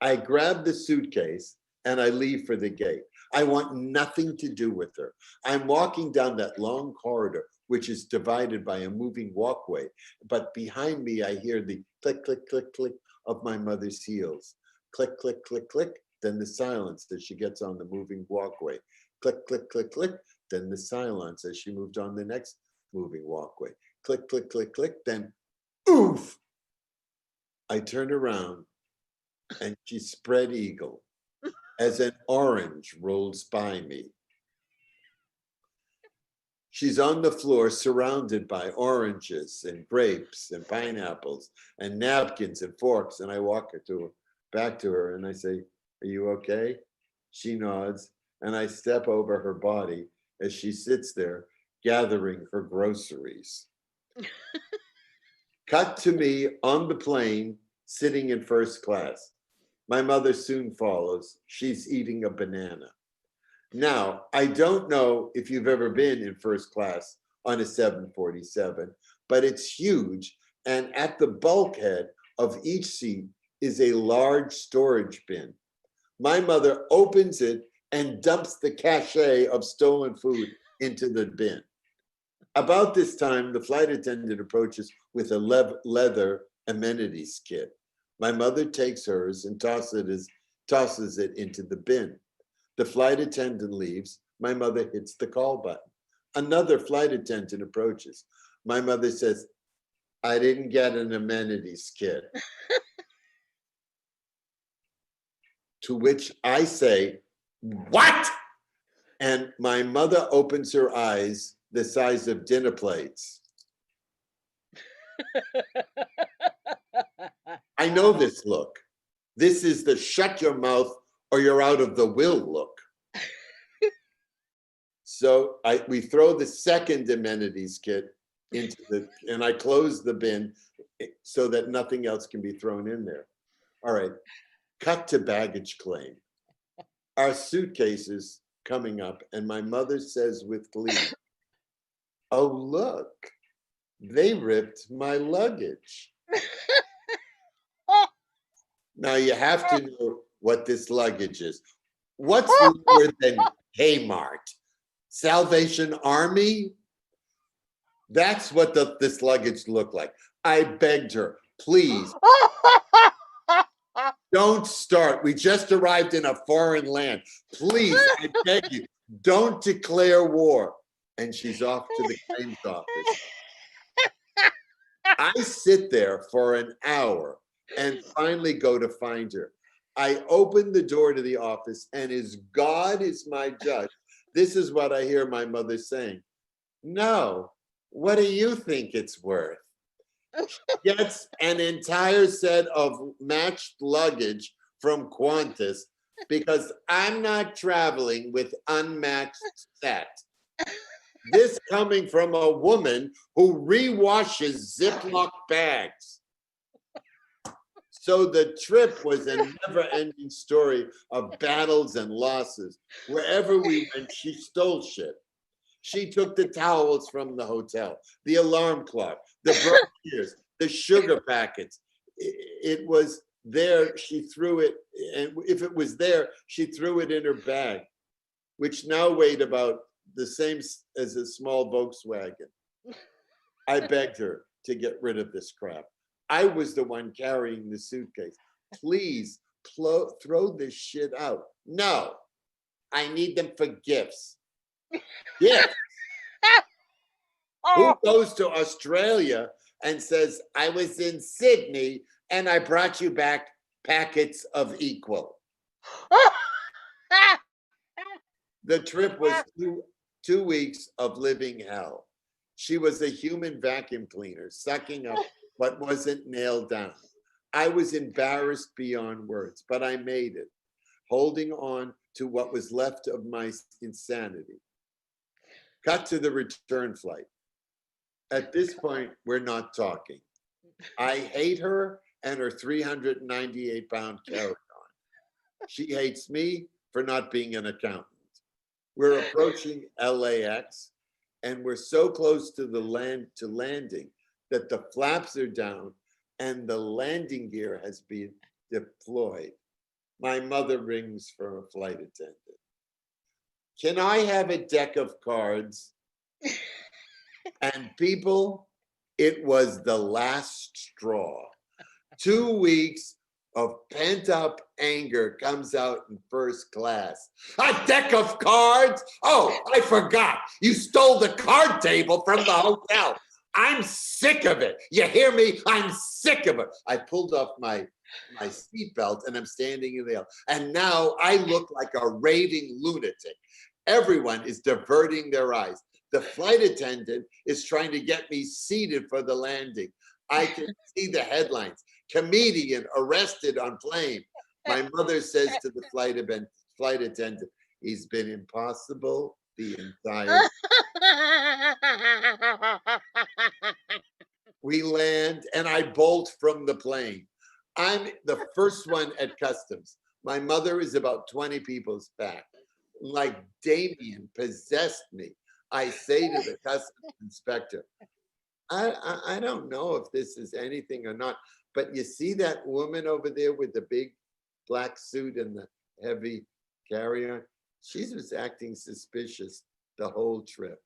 I grab the suitcase and I leave for the gate. I want nothing to do with her. I'm walking down that long corridor, which is divided by a moving walkway. But behind me, I hear the click, click, click, click of my mother's heels. Click, click, click, click. Then the silence as she gets on the moving walkway. Click, click, click, click. Then the silence as she moved on the next moving walkway. Click, click, click, click. Then, oof! I turn around and she's spread eagle as an orange rolls by me. She's on the floor surrounded by oranges and grapes and pineapples and napkins and forks. And I walk back to her and I say, "Are you okay?" She nods and I step over her body as she sits there gathering her groceries. Cut to me on the plane, sitting in first class. My mother soon follows. She's eating a banana. Now, I don't know if you've ever been in first class on a 747, but it's huge. And at the bulkhead of each seat is a large storage bin. My mother opens it and dumps the cachet of stolen food into the bin. About this time, the flight attendant approaches with a leather amenities kit. My mother takes hers and tosses it into the bin. The flight attendant leaves. My mother hits the call button. Another flight attendant approaches. My mother says, "I didn't get an amenities kit." To which I say, "What?" And my mother opens her eyes the size of dinner plates. I know this look. This is the shut your mouth or you're out of the will look. So we throw the second amenities kit and I close the bin so that nothing else can be thrown in there. All right, cut to baggage claim. Our suitcases coming up and my mother says with glee, "Oh, look, they ripped my luggage." Now you have to know what this luggage is. What's lower than Kmart? Salvation Army? That's what this luggage looked like. I begged her, "Please, don't start. We just arrived in a foreign land. Please, I beg you, don't declare war." And she's off to the claims office. I sit there for an hour and finally go to find her. I open the door to the office, and as God is my judge, this is what I hear my mother saying. "No, what do you think it's worth?" She gets an entire set of matched luggage from Qantas because I'm not traveling with unmatched set. This coming from a woman who rewashes Ziploc bags. So the trip was a never-ending story of battles and losses. Wherever we went, she stole shit. She took the towels from the hotel, the alarm clock, the brochures, the sugar packets. It was there, she threw it, and if it was there, she threw it in her bag, which now weighed about the same as a small Volkswagen. I begged her to get rid of this crap. I was the one carrying the suitcase. "Please throw this shit out." "No, I need them for gifts." Gifts? Who goes to Australia and says, "I was in Sydney and I brought you back packets of Equal"? The trip was 2 weeks of living hell. She was a human vacuum cleaner, sucking up what wasn't nailed down. I was embarrassed beyond words, but I made it, holding on to what was left of my insanity. Cut to the return flight. At this point, we're not talking. I hate her and her 398-pound carry-on. She hates me for not being an accountant. We're approaching LAX, and we're so close to landing that the flaps are down and the landing gear has been deployed. My mother rings for a flight attendant. "Can I have a deck of cards?" And people, it was the last straw. 2 weeks of pent-up anger comes out in first class. "A deck of cards? Oh, I forgot. You stole the card table from the hotel. I'm sick of it. You hear me? I'm sick of it." I pulled off my seatbelt and I'm standing in the aisle. And now I look like a raving lunatic. Everyone is diverting their eyes. The flight attendant is trying to get me seated for the landing. I can see the headlines. Comedian arrested on plane. My mother says to the flight attendant, he's been impossible the entire. We land and I bolt from the plane. I'm the first one at customs. My mother is about 20 people's back. Like Damien possessed me. I say to the customs inspector, I don't know if this is anything or not, but you see that woman over there with the big black suit and the heavy carry-on? She was acting suspicious the whole trip.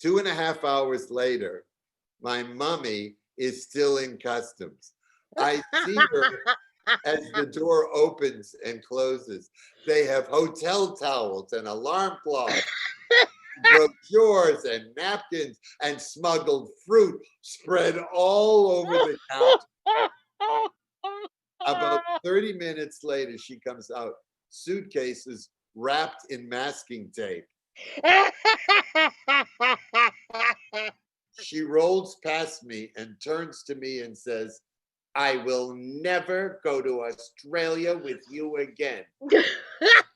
2.5 hours later, my mummy is still in customs. I see her as the door opens and closes. They have hotel towels and alarm clocks, brochures and napkins and smuggled fruit spread all over the counter. About 30 minutes later, she comes out, suitcases wrapped in masking tape. She rolls past me and turns to me and says, I will never go to Australia with you again.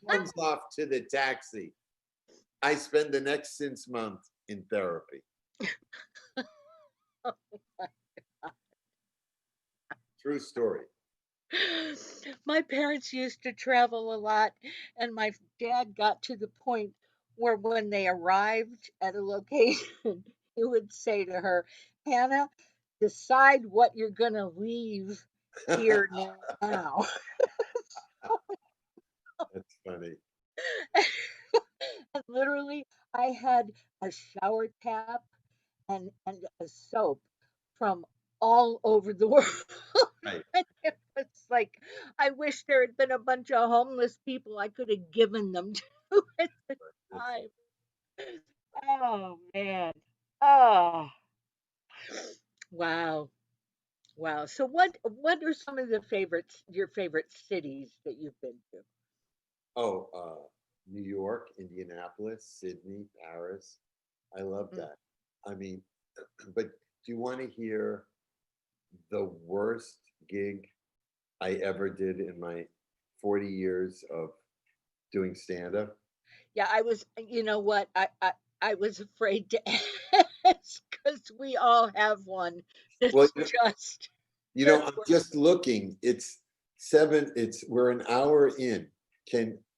Comes off to the taxi. I spend the next 6 months in therapy. True story. My parents used to travel a lot, and my dad got to the point where when they arrived at a location, he would say to her, Hannah, decide what you're going to leave here now. That's funny. And literally, I had a shower tap and a soap from all over the world. Right. It was like, I wish there had been a bunch of homeless people I could have given them to at the time. Oh man. Oh wow. Wow. So what are some of the favorites your favorite cities that you've been to? New York, Indianapolis, Sydney, Paris. I love Mm. that. I mean, but do you want to hear the worst gig I ever did in my 40 years of doing stand-up? Yeah, I was you know what? I was afraid to ask because we all have one Well, that's just the I'm worst. just looking. We're an hour in.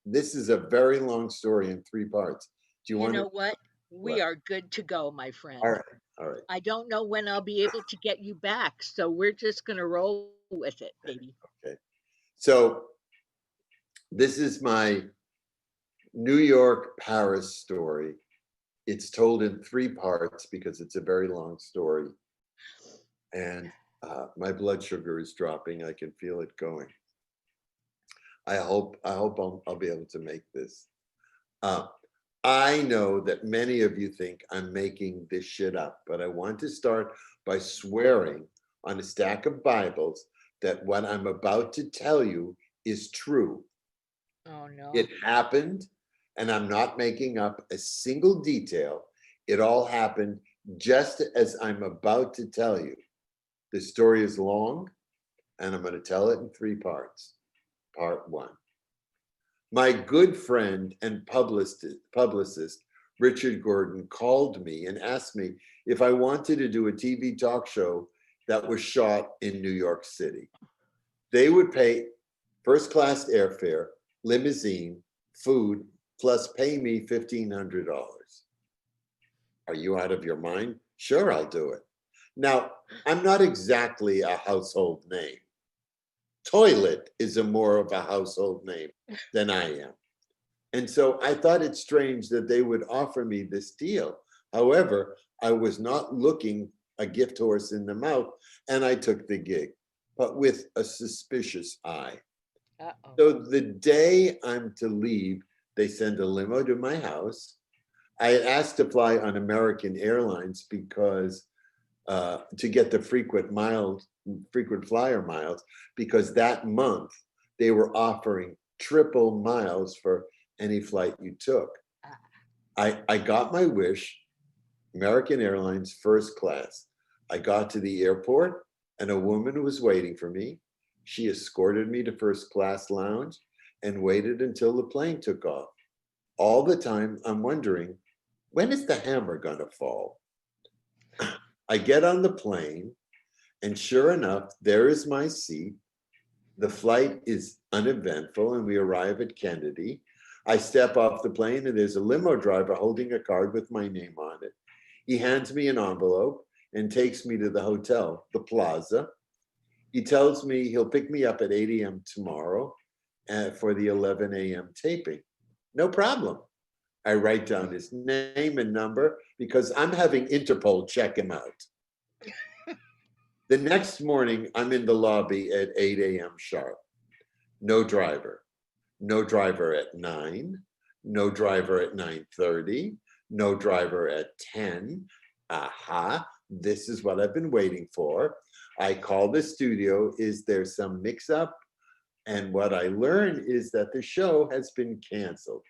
This is a very long story in 3 parts. Do you You want to? know what? We What? are good to go, my All friend. right. All right. I don't know when I'll be able to get you back, so we're just gonna roll with it, baby. Okay. So this is my New York, Paris story. It's told in 3 parts because it's a very long story. And my blood sugar is dropping. I can feel it going. I hope I'll be able to make this. I know that many of you think I'm making this shit up, but I want to start by swearing on a stack of Bibles that what I'm about to tell you is true. Oh no. It happened, and I'm not making up a single detail. It all happened just as I'm about to tell you. The story is long, and I'm going to tell it in 3 parts. Part 1. My good friend and publicist, Richard Gordon, called me and asked me if I wanted to do a TV talk show that was shot in New York City. They would pay first-class airfare, limousine, food, plus pay me $1,500. Are you out of your mind? Sure, I'll do it. Now, I'm not exactly a household name. Toilet is more of a household name than I am. And so I thought it strange that they would offer me this deal. However, I was not looking a gift horse in the mouth, and I took the gig, but with a suspicious eye. Uh-oh. So the day I'm to leave, they send a limo to my house. I had asked to fly on American Airlines because to get the frequent flyer miles, because that month they were offering triple miles for any flight you took. I got my wish, American Airlines first class. I got to the airport and a woman was waiting for me. She escorted me to first class lounge and waited until the plane took off. All the time I'm wondering, when is the hammer gonna fall? I get on the plane and sure enough, there is my seat. The flight is uneventful and we arrive at Kennedy. I step off the plane and there's a limo driver holding a card with my name on it. He hands me an envelope and takes me to the hotel, the Plaza. He tells me he'll pick me up at 8 a.m. tomorrow for the 11 a.m. taping. No problem. I write down his name and number because I'm having Interpol check him out. The next morning, I'm in the lobby at 8 a.m. sharp. No driver. No driver at 9. No driver at 9:30. No driver at 10. Aha, this is what I've been waiting for. I call the studio. Is there some mix-up? And what I learn is that the show has been canceled.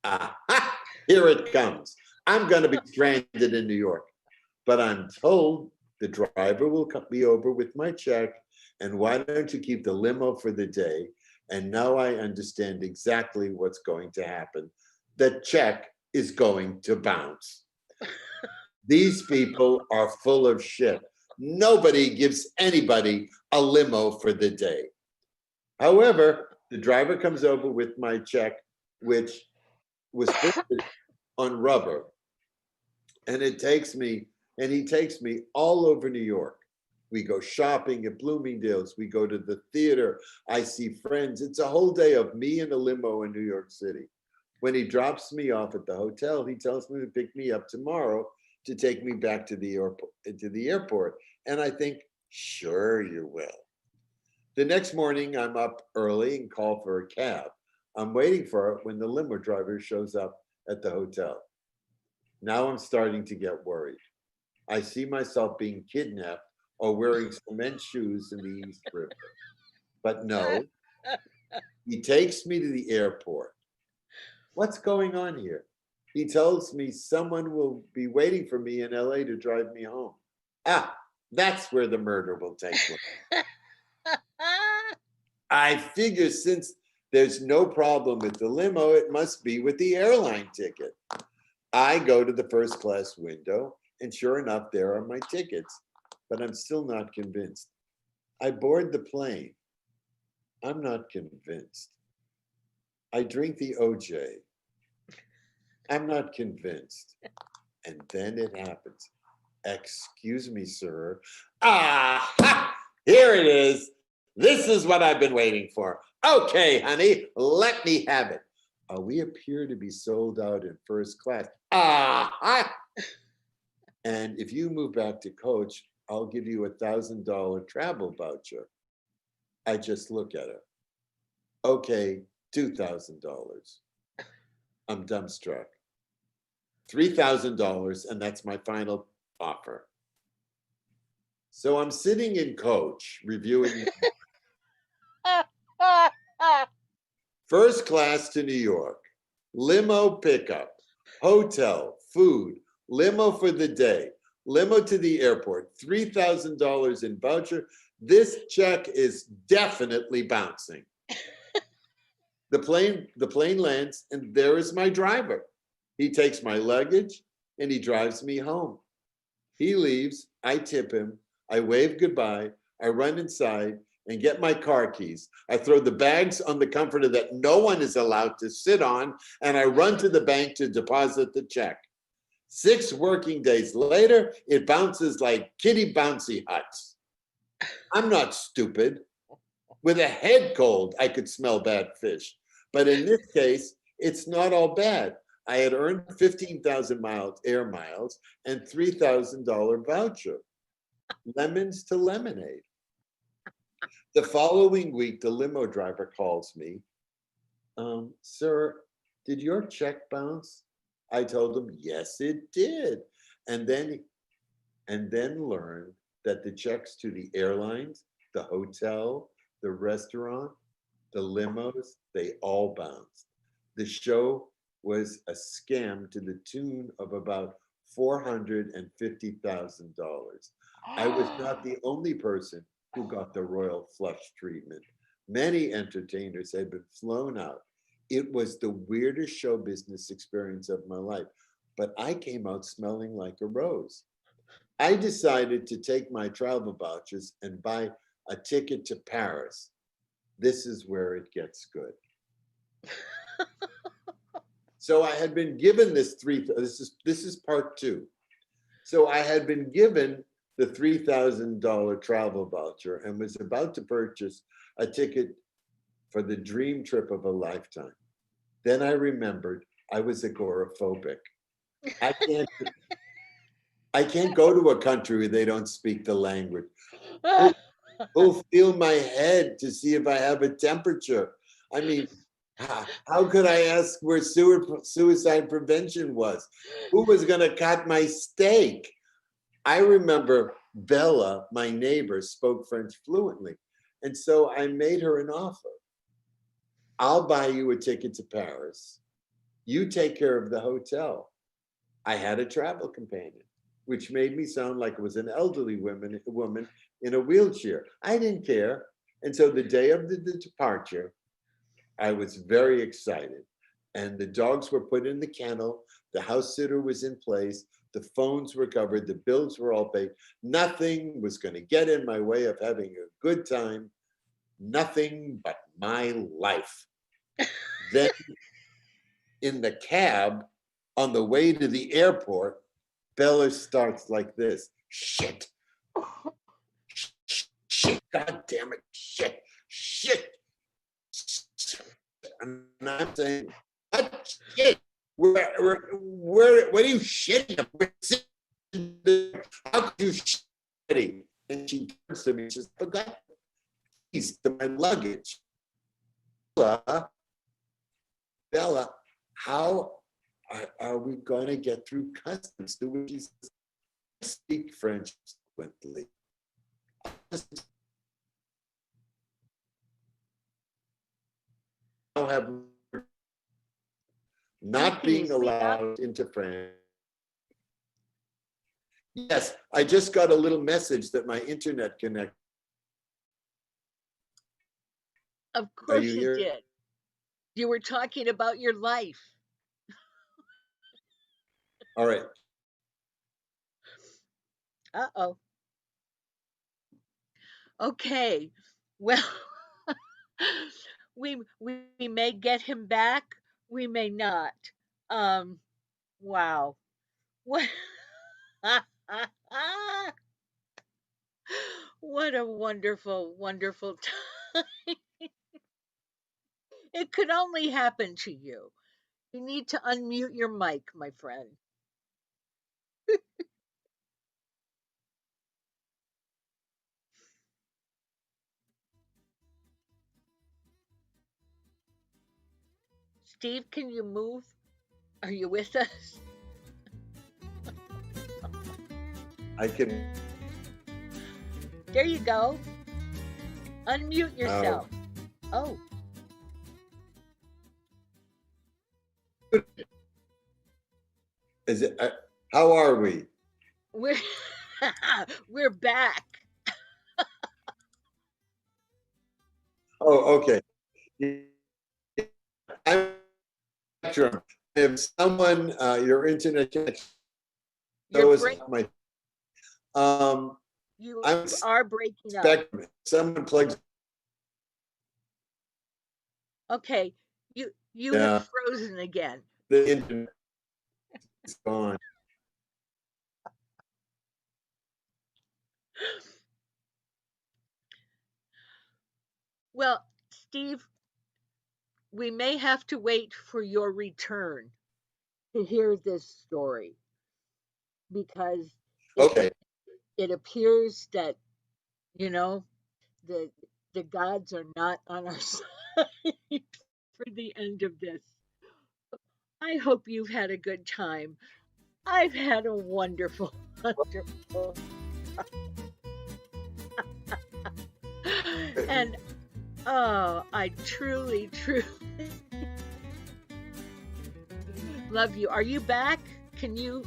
Aha, here it comes. I'm going to be stranded in New York. But I'm told the driver will be over with my check, and why don't you keep the limo for the day? And now I understand exactly what's going to happen. The check is going to bounce. These people are full of shit. Nobody gives anybody a limo for the day. However, the driver comes over with my check, which was printed on rubber, and he takes me all over New York. We go shopping at Bloomingdale's. We go to the theater. I see friends. It's a whole day of me in a limo in New York City. When he drops me off at the hotel, he tells me to pick me up tomorrow to take me back to the airport. And I think, sure you will. The next morning, I'm up early and call for a cab. I'm waiting for it when the limo driver shows up at the hotel. Now I'm starting to get worried. I see myself being kidnapped or wearing cement shoes in the East River. But no, he takes me to the airport. What's going on here? He tells me someone will be waiting for me in LA to drive me home. Ah, that's where the murder will take place. I figure since there's no problem with the limo, it must be with the airline ticket. I go to the first class window, and sure enough, there are my tickets, but I'm still not convinced. I board the plane. I'm not convinced. I drink the OJ. I'm not convinced. And then it happens. Excuse me, sir. Ah, here it is. This is what I've been waiting for. Okay, honey, let me have it. We appear to be sold out in first class. And if you move back to coach, I'll give you $1,000 travel voucher. I just look at her. Okay, $2,000. I'm dumbstruck. $3,000, and that's my final offer. So I'm sitting in coach reviewing first class to New York, limo pickup, hotel, food, limo for the day, limo to the airport, $3,000 in voucher. This check is definitely bouncing. The plane lands, and there is my driver. He takes my luggage and he drives me home. He leaves, I tip him, I wave goodbye, I run inside and get my car keys. I throw the bags on the comforter that no one is allowed to sit on, and I run to the bank to deposit the check. 6 working days later, it bounces like kitty bouncy huts. I'm not stupid. With a head cold, I could smell bad fish. But in this case, it's not all bad. I had earned 15,000 air miles and $3,000 voucher. Lemons to lemonade. The following week, the limo driver calls me. Sir, did your check bounce? I told him, yes, it did. And then learned that the checks to the airlines, the hotel, the restaurant, the limos, they all bounced. The show was a scam to the tune of about $450,000. I was not the only person who got the royal flush treatment. Many entertainers had been flown out. It was the weirdest show business experience of my life, but I came out smelling like a rose. I decided to take my travel vouchers and buy a ticket to Paris. This is where it gets good. So I had been given this part two. So I had been given the $3,000 travel voucher and was about to purchase a ticket for the dream trip of a lifetime. Then I remembered I was agoraphobic. I can't go to a country where they don't speak the language. Go feel my head to see if I have a temperature. I mean, how could I ask where suicide prevention was? Who was going to cut my steak? I remember Bella, my neighbor, spoke French fluently. And so I made her an offer. I'll buy you a ticket to Paris. You take care of the hotel. I had a travel companion, which made me sound like it was an elderly woman in a wheelchair. I didn't care. And so the day of the departure, I was very excited. And the dogs were put in the kennel. The house sitter was in place. The phones were covered. The bills were all paid. Nothing was going to get in my way of having a good time. Nothing but my life. Then in the cab on the way to the airport, Bella starts like this. Shit. Shit. God damn it. Shit. And I'm saying, what shit? What are you shitting? How could you shitting? And she turns to me and says, forgot keys to my luggage. Bella, how are we going to get through customs? To which she says, I speak French fluently. I have not being allowed into France. Yes, I just got a little message that my internet connect. Of course you did. You were talking about your life. All right. Uh-oh. Okay. Well, we may get him back. We may not. Wow. What? What a wonderful, wonderful time. It could only happen to you. You need to unmute your mic, my friend. Steve, can you move? Are you with us? I can. There you go. Unmute yourself. Oh. Is it? How are we? We're back. Oh, okay. I'm sure if someone your internet connection. You are breaking up. Someone plugs. Okay, you have frozen again. The internet is gone. Well, Steve, we may have to wait for your return to hear this story because it appears that, you know, the gods are not on our side for the end of this. I hope you've had a good time. I've had a wonderful, wonderful and I truly Love you. Are you back? Can you?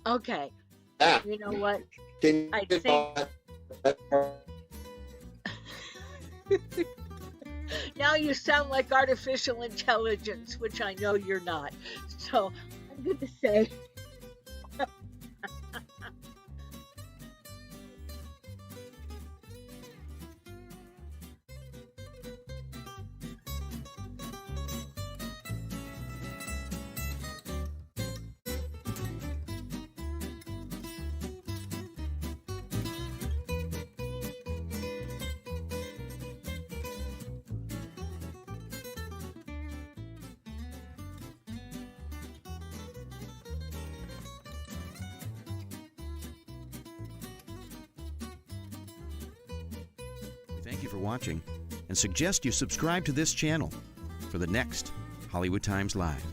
Okay. Yeah. You know what? Can I you think now you sound like artificial intelligence, which I know you're not. So I'm going to say. Thank you for watching, and suggest you subscribe to this channel for the next Hollywood Times Live.